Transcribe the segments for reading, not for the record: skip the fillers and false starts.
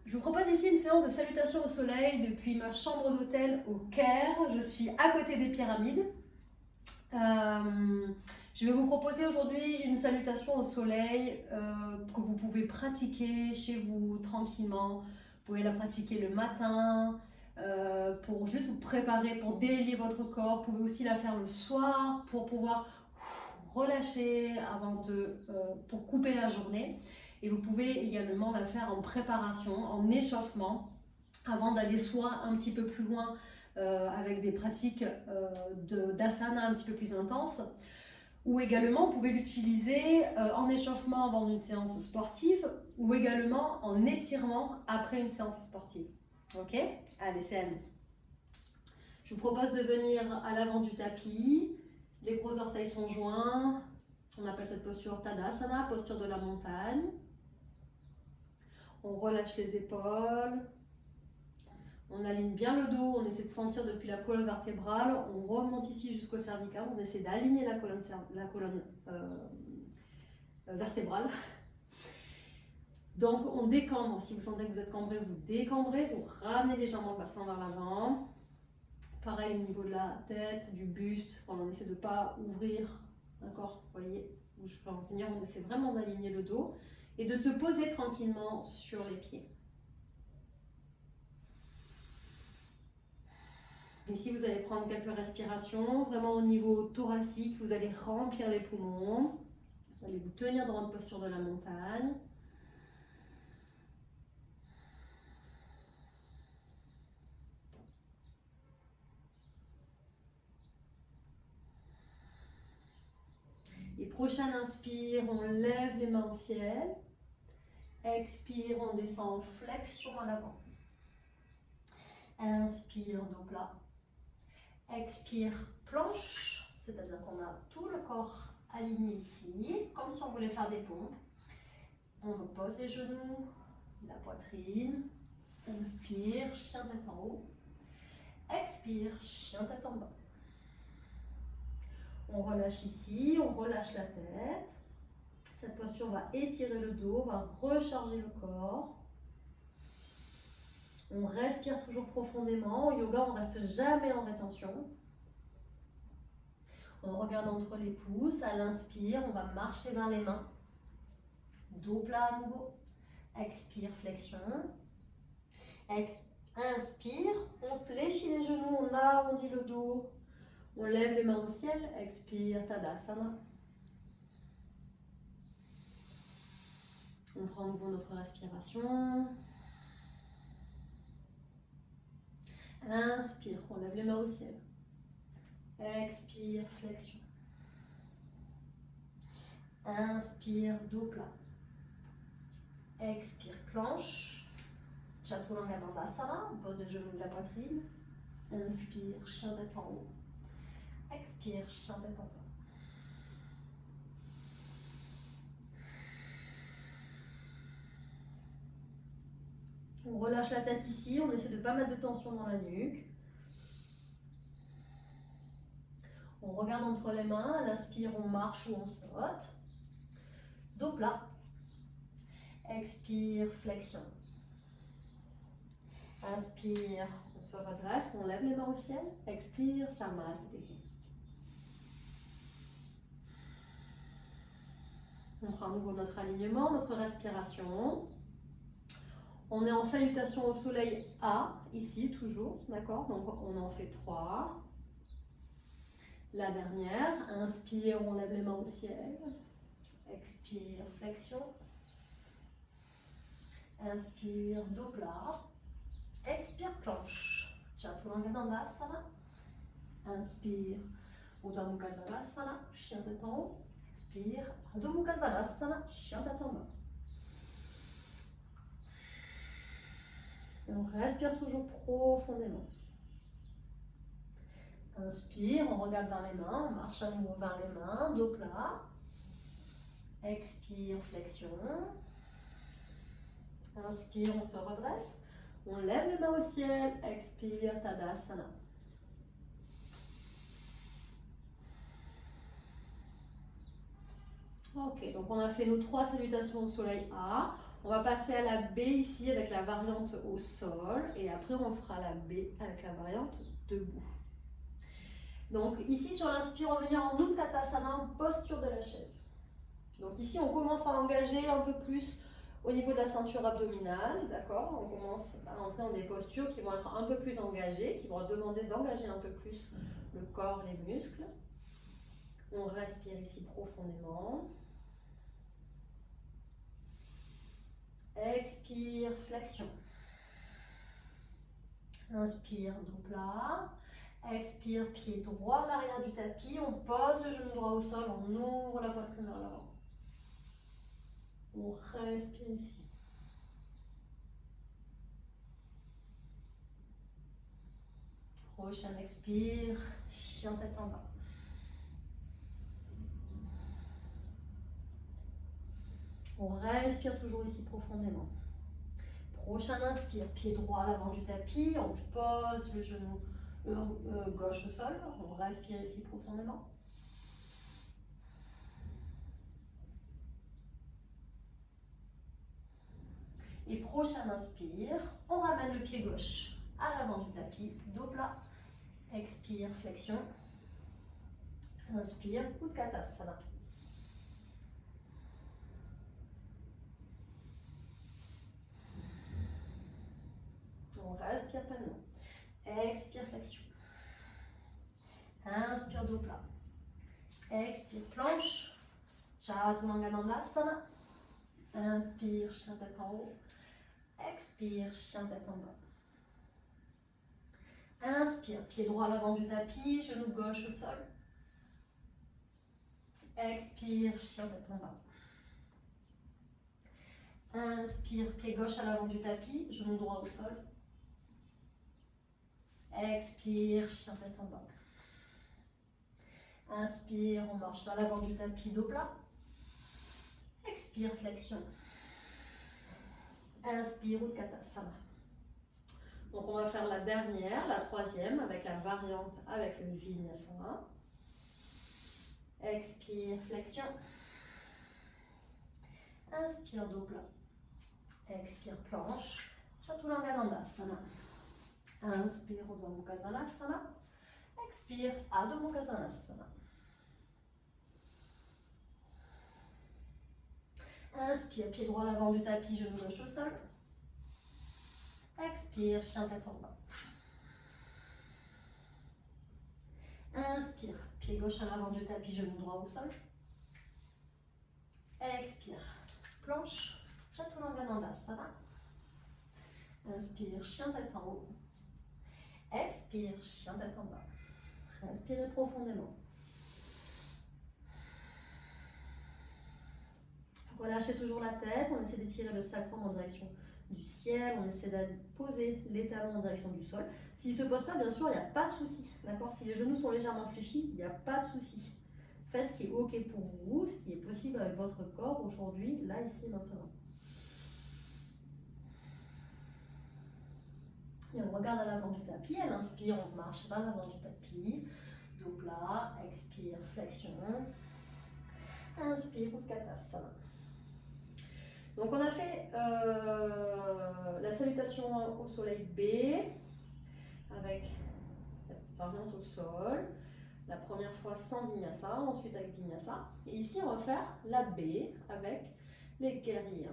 Je vous propose ici une séance de salutation au soleil depuis ma chambre d'hôtel au Caire. Je suis à côté des pyramides. Je vais vous proposer aujourd'hui une salutation au soleil que vous pouvez pratiquer chez vous tranquillement. Vous pouvez la pratiquer le matin pour juste vous préparer, pour délier votre corps. Vous pouvez aussi la faire le soir pour pouvoir relâcher pour couper la journée. Et vous pouvez également la faire en préparation, en échauffement, avant d'aller soit un petit peu plus loin avec des pratiques d'asana un petit peu plus intenses, ou également vous pouvez l'utiliser en échauffement avant une séance sportive, ou également en étirement après une séance sportive. Ok? Allez, c'est à nous. Je vous propose de venir à l'avant du tapis, les gros orteils sont joints, on appelle cette posture Tadasana, posture de la montagne. On relâche les épaules, on aligne bien le dos, on essaie de sentir depuis la colonne vertébrale, on remonte ici jusqu'au cervical, on essaie d'aligner la colonne vertébrale. Donc on décambre, si vous sentez que vous êtes cambré, vous décambrez, vous ramenez légèrement le bassin vers l'avant. Pareil au niveau de la tête, du buste, on essaie de ne pas ouvrir, d'accord, vous voyez où je peux en venir, on essaie vraiment d'aligner le dos et de se poser tranquillement sur les pieds. Ici, vous allez prendre quelques respirations, vraiment au niveau thoracique, vous allez remplir les poumons, vous allez vous tenir dans votre posture de la montagne. Et prochaine inspire, on lève les mains au ciel. Expire, on descend en flexion à l'avant. Inspire, dos plat. Expire, planche, c'est-à-dire qu'on a tout le corps aligné ici, comme si on voulait faire des pompes. On pose les genoux, la poitrine. Inspire, chien tête en haut. Expire, chien tête en bas. On relâche ici, on relâche la tête. Cette posture va étirer le dos, va recharger le corps. On respire toujours profondément. Au yoga, on ne reste jamais en rétention. On regarde entre les pouces. À l'inspire, on va marcher vers les mains. Dos plat à nouveau. Expire, flexion. Inspire, on fléchit les genoux, on arrondit le dos. On lève les mains au ciel. Expire, Tadasana. On prend à nouveau notre respiration. Inspire, on lève les mains au ciel. Expire, flexion. Inspire, dos plat. Expire, planche. Chaturanga Dandasana, on pose les genoux de la poitrine. Inspire, chien tête en haut. Expire, chien tête en bas. On relâche la tête ici, on essaie de ne pas mettre de tension dans la nuque. On regarde entre les mains, à l'inspire, on marche ou on saute. Dos plat. Expire, flexion. Inspire, on se redresse, on lève les mains au ciel. Expire, Samasthiti. On prend à nouveau notre alignement, notre respiration. On est en salutation au soleil A, ici toujours, d'accord? Donc on en fait 3. La dernière, inspire, on lève les mains au ciel. Expire, flexion. Inspire, dos plat. Expire, planche. Chaturanga Dandasana. Inspire, Urdhva Mukha Svanasana, chien tête en haut. Expire, Adho Mukha Svanasana, chien tête en bas. Et on respire toujours profondément. Inspire, on regarde vers les mains, on marche à nouveau vers les mains, dos plat. Expire, flexion. Inspire, on se redresse. On lève les mains au ciel. Expire, Tadasana. Ok, donc on a fait nos 3 salutations au soleil A. On va passer à la B ici avec la variante au sol et après on fera la B avec la variante debout. Donc ici sur l'inspire, on va venir en Utkatasana, en posture de la chaise. Donc ici on commence à engager un peu plus au niveau de la ceinture abdominale, d'accord? On commence à entrer dans des postures qui vont être un peu plus engagées, qui vont demander d'engager un peu plus le corps, les muscles. On respire ici profondément. Expire, flexion. Inspire, dos plat. Expire, pied droit à l'arrière du tapis. On pose le genou droit au sol, on ouvre la poitrine vers l'avant. On respire ici. Prochain expire, chien tête en bas. On respire toujours ici profondément. Prochain inspire, pied droit à l'avant du tapis, on pose le genou gauche au sol, on respire ici profondément. Et prochain inspire, on ramène le pied gauche à l'avant du tapis, dos plat. Expire, flexion. Inspire, Utkatasana. On respire pleinement. Expire, flexion. Inspire, dos plat. Expire, planche. Chaturanga Dandasana. Inspire, chien tête en haut. Expire, chien tête en bas. Inspire, pied droit à l'avant du tapis, genou gauche au sol. Expire, chien tête en bas. Inspire, pied gauche à l'avant du tapis, genou droit au sol. Expire, chien tête en bas. Inspire, on marche vers l'avant du tapis, dos plat. Expire, flexion. Inspire, Utkatasana. Donc on va faire la dernière, la troisième, avec la variante avec le Vinyasana. Expire, flexion. Inspire, dos plat. Expire, planche. Chaturanga Dandasana. Inspire, Urdhva Mukha Svanasana. Expire, Adho Mukha Svanasana. Inspire, pied droit à l'avant du tapis, genou gauche au sol. Expire, chien tête en bas. Inspire, pied gauche à l'avant du tapis, genou droit au sol. Expire, planche, Chaturanga Dandasana. Inspire, chien tête en haut. Expire, chien tête en bas. Respirez profondément. Relâchez toujours la tête, on essaie d'étirer le sacrum en direction du ciel, on essaie de poser les talons en direction du sol. S'il ne se pose pas, bien sûr, il n'y a pas de souci. D'accord? Si les genoux sont légèrement fléchis, il n'y a pas de souci. Faites ce qui est OK pour vous, ce qui est possible avec votre corps aujourd'hui, là, ici, maintenant. Et on regarde à l'avant du tapis, elle inspire, on marche vers l'avant du tapis, dos plat, expire, flexion. Inspire, Utkatasana. Donc on a fait la salutation au soleil B avec la variante au sol. La première fois sans vinyasa, ensuite avec vinyasa. Et ici on va faire la B avec les guerriers.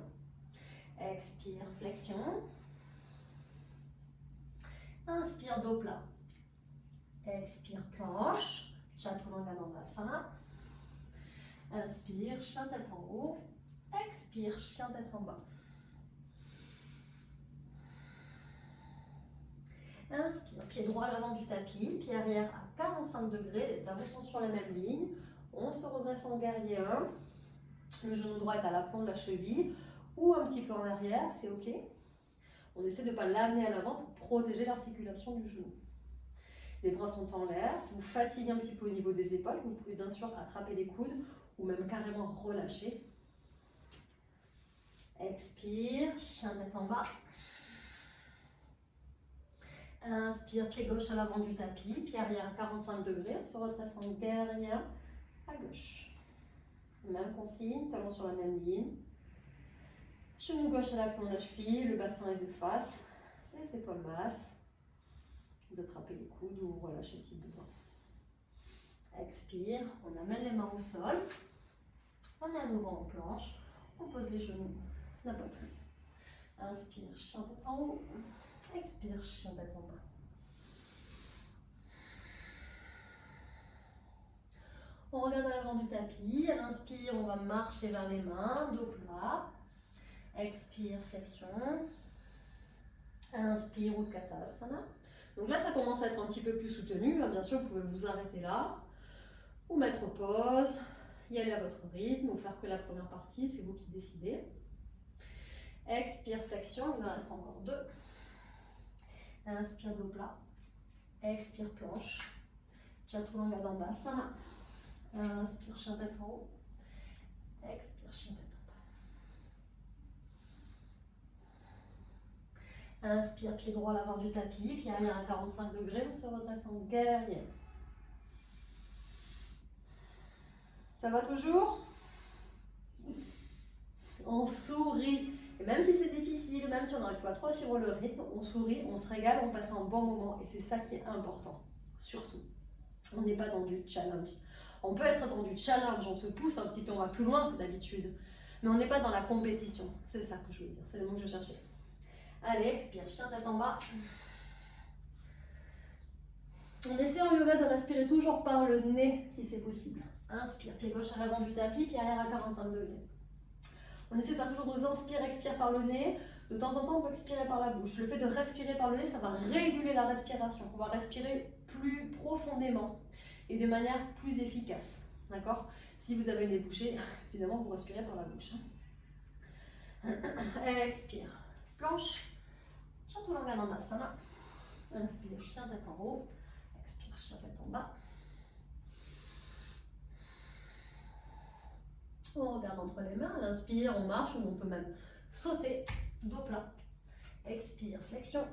Expire, flexion. Inspire, dos plat. Expire, planche. Chaturanga Dandasana. Inspire, chien tête en haut. Expire, chien tête en bas. Inspire, pied droit à l'avant du tapis, pied arrière à 45 degrés, les talons sont sur la même ligne. On se redresse en guerrier 1. Le genou droit est à l'aplomb de la cheville ou un petit peu en arrière, c'est OK. On essaie de ne pas l'amener à l'avant pour protéger l'articulation du genou. Les bras sont en l'air. Si vous fatiguez un petit peu au niveau des épaules, vous pouvez bien sûr attraper les coudes ou même carrément relâcher. Expire, chien tête en bas. Inspire, pied gauche à l'avant du tapis, pied arrière à 45 degrés, on se redresse en guerrier à gauche. Même consigne, talons sur la même ligne. Genou gauche à l'aplomb de la cheville, le bassin est de face, les épaules basses. Vous attrapez les coudes ou vous relâchez si besoin. Expire, on amène les mains au sol. On est à nouveau en planche. On pose les genoux, la poitrine. Inspire, chien tête en haut. Expire, chien tête en bas. On regarde à l'avant du tapis. À l'inspire, on va marcher vers les mains, dos plat. Expire, flexion. Inspire, Utkatasana. Donc là, ça commence à être un petit peu plus soutenu. Bien sûr, vous pouvez vous arrêter là ou mettre pause, y aller à votre rythme ou faire que la première partie, c'est vous qui décidez. Expire, flexion, il en reste encore 2. Inspire, dos plat. Expire, planche. Chaturanga Dandasana. Inspire, chien tête en haut. Expire, chien tête en bas. Inspire, pied droit à l'avant du tapis, pied arrière à 45 degrés, on se redresse en guerrier. Ça va toujours? On sourit. Et même si c'est difficile, même si on n'arrive pas trop à suivre le rythme, on sourit, on se régale, on passe un bon moment. Et c'est ça qui est important, surtout. On n'est pas dans du challenge. On peut être dans du challenge, on se pousse un petit peu, on va plus loin que d'habitude. Mais on n'est pas dans la compétition. C'est ça que je veux dire, c'est le mot que je cherchais. Allez, expire, chien tête en bas. On essaie en yoga de respirer toujours par le nez, si c'est possible. Inspire, pied gauche à l'avant du tapis, pied arrière à 45 degrés. On essaie de faire toujours nos inspire, expire par le nez. De temps en temps, on peut expirer par la bouche. Le fait de respirer par le nez, ça va réguler la respiration. On va respirer plus profondément et de manière plus efficace. D'accord? Si vous avez le nez bouché, évidemment, vous respirez par la bouche. Expire. Planche. Chaturanga Dandasana. Inspire, chien tête en haut. Expire, chien tête en bas. On regarde entre les mains, on inspire, on marche ou on peut même sauter, dos plat. Expire, flexion.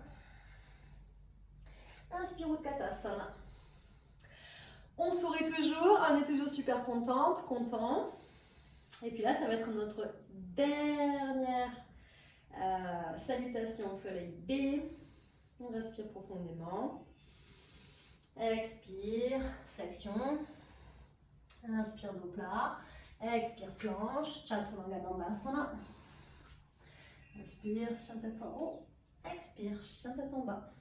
Inspire, Utkatasana. On sourit toujours, on est toujours super contente, content. Et puis là, ça va être notre dernière salutation au soleil B. On respire profondément. Expire, flexion. Inspire, dos plat. Expire, planche, Chaturanga Dandasana. Inspire, chien tête en haut. Expire, chien tête en bas.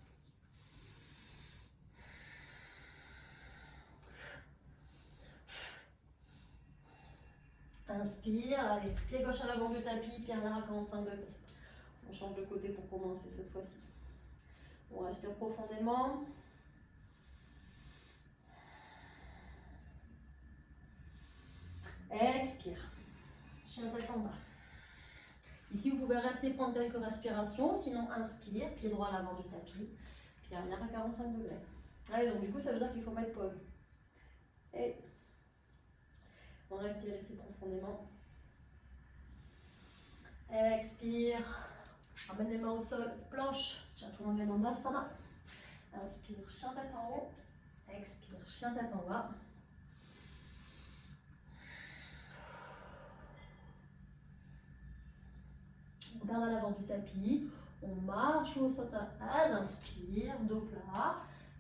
Inspire, allez, pied gauche à l'avant du tapis, pied arrière à 45 degrés. On change de côté pour commencer cette fois-ci. On respire profondément. Expire. Chien tête en bas. Ici, vous pouvez rester prendre quelques respirations, sinon inspire, pied droit à l'avant du tapis, pied arrière à 45 degrés. Allez, donc du coup, ça veut dire qu'il faut mettre pause. Et on respire ici profondément. Expire. Ramène les mains au sol, planche, Chaturanga Dandasana. Inspire, chien tête en haut. Expire, chien tête en bas. On garde à l'avant du tapis, on marche ou on saute à l'inspire, dos plat,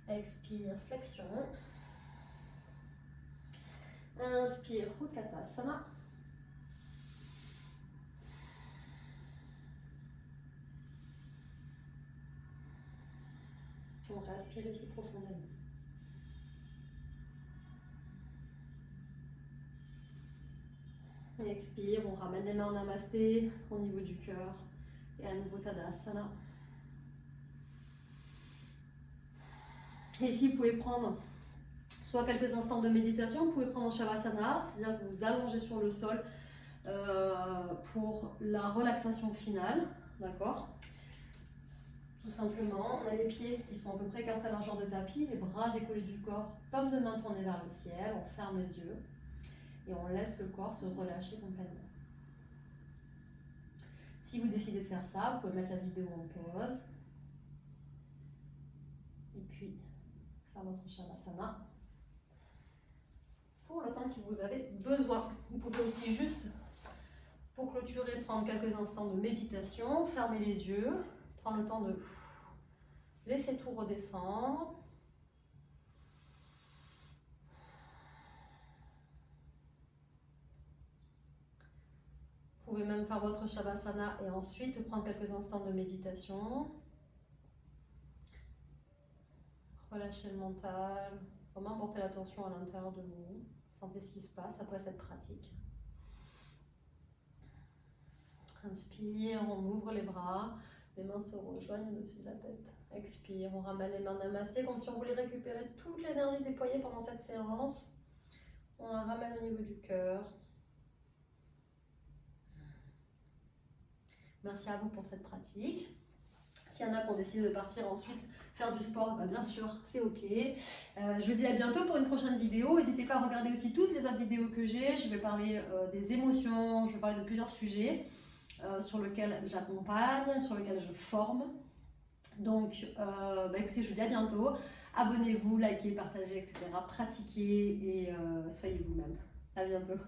expire, flexion, inspire, Utkatasana, on respire ici profondément. Expire, on ramène les mains en namasté au niveau du cœur et à nouveau Tadasana. Et ici, vous pouvez prendre soit quelques instants de méditation, vous pouvez prendre en Shavasana, c'est-à-dire que vous vous allongez sur le sol pour la relaxation finale, d'accord? Tout simplement, on a les pieds qui sont à peu près écartés à la largeur de tapis, les bras décollés du corps, paumes de main tournées vers le ciel, on ferme les yeux. Et on laisse le corps se relâcher complètement. Si vous décidez de faire ça, vous pouvez mettre la vidéo en pause. Et puis, faire votre Shavasana. Pour le temps que vous avez besoin. Vous pouvez aussi juste Pour clôturer, prendre quelques instants de méditation, fermer les yeux, prendre le temps de laisser tout redescendre. Vous pouvez même faire votre Shavasana et ensuite prendre quelques instants de méditation. Relâchez le mental, vraiment porter l'attention à l'intérieur de vous. Sentez ce qui se passe après cette pratique. Inspire, on ouvre les bras, les mains se rejoignent au-dessus de la tête. Expire, on ramène les mains namasté comme si on voulait récupérer toute l'énergie déployée pendant cette séance. On la ramène au niveau du cœur. Merci à vous pour cette pratique. S'il y en a qui ont décidé de partir ensuite faire du sport, bah bien sûr, c'est ok. Je vous dis à bientôt pour une prochaine vidéo. N'hésitez pas à regarder aussi toutes les autres vidéos que j'ai. Je vais parler des émotions, je vais parler de plusieurs sujets sur lesquels j'accompagne, sur lesquels je forme. Donc, écoutez, je vous dis à bientôt. Abonnez-vous, likez, partagez, etc. Pratiquez et soyez vous-même. À bientôt.